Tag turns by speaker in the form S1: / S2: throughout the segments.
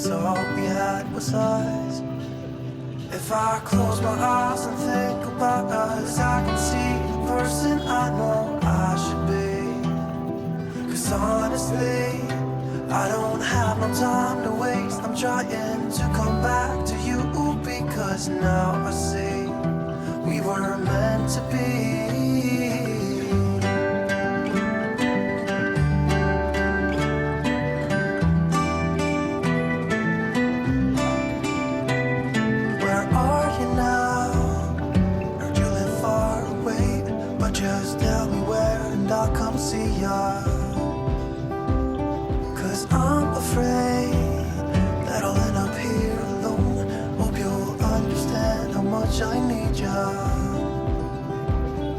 S1: cause all we had was us. If I close my eyes and think about us, I can see the person I know I should be. Cause honestly, I don't have no time to waste. I'm trying to come back to you, because now I see we were meant to be. Just tell me where and I'll come see ya. Cause I'm afraid that I'll end up here alone. Hope you'll understand how much I need ya.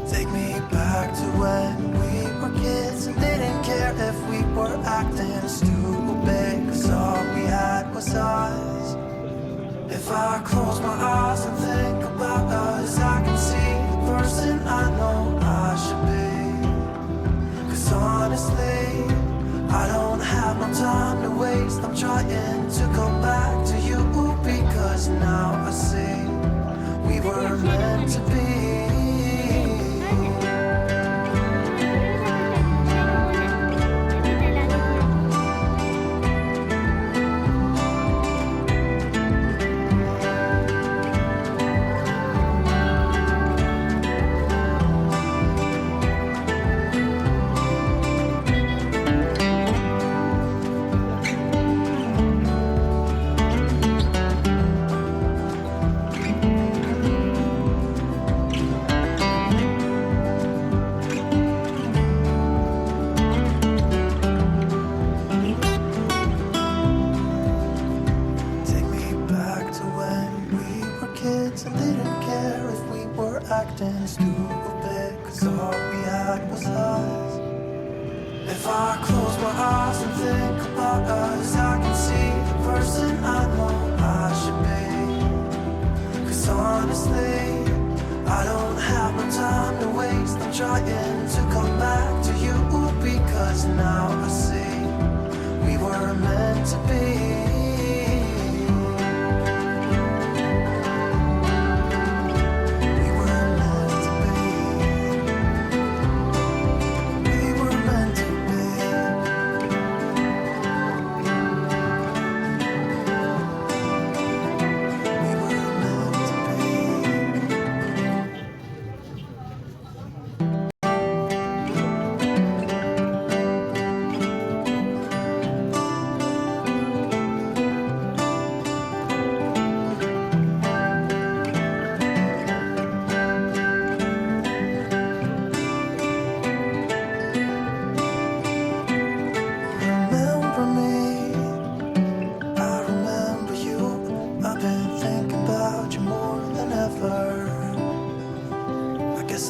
S1: Take me back to when we were kids and didn't care if we were acting stupid, cause all we had was us. If I close my eyes and think about us, I can see the person I know I should be. Cause honestly, I don't have no time to waste. I'm trying to come back to you, because now I see we were meant to be. Acting stupid, cause all we had was us. If I close my eyes and think about us, I can see the person I know I should be. Cause honestly, I don't have no time to waste. I'm trying to come back to you, because now I see we were meant to be.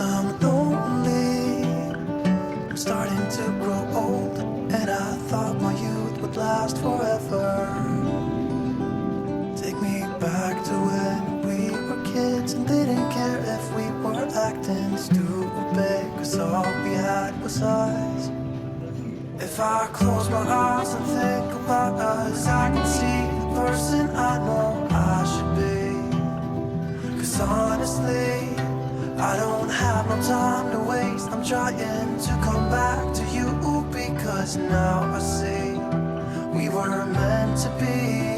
S1: I'm lonely, I'm starting to grow old, and I thought my youth would last forever. Take me back to when we were kids and didn't care if we were acting stupid, cause all we had was us. If I close my eyes and think about us, I can see the person I know I should be. Cause honestly, I don't have no time to waste. I'm trying to come back to you, because now I see we were meant to be.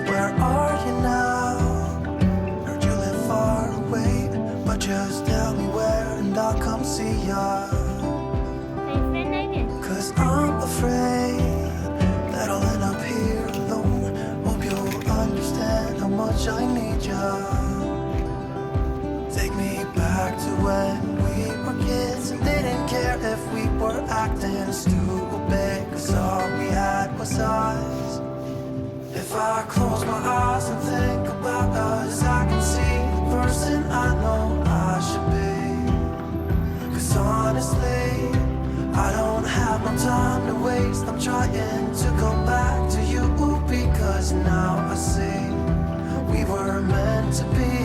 S1: Where are you now? Heard you live far away, but just tell me where and I'll come see ya. Cause I'm afraid that I'll end up here alone. Hope you'll understand how much I need ya. Take me back to when we were kids and didn't care if we were acting stupid, cause all we had was us. If I close my eyes and think about us, I can see the person I know I should be. Cause honestly, I don't have no time to waste. I'm trying to come back to you, because now I see we were meant to be.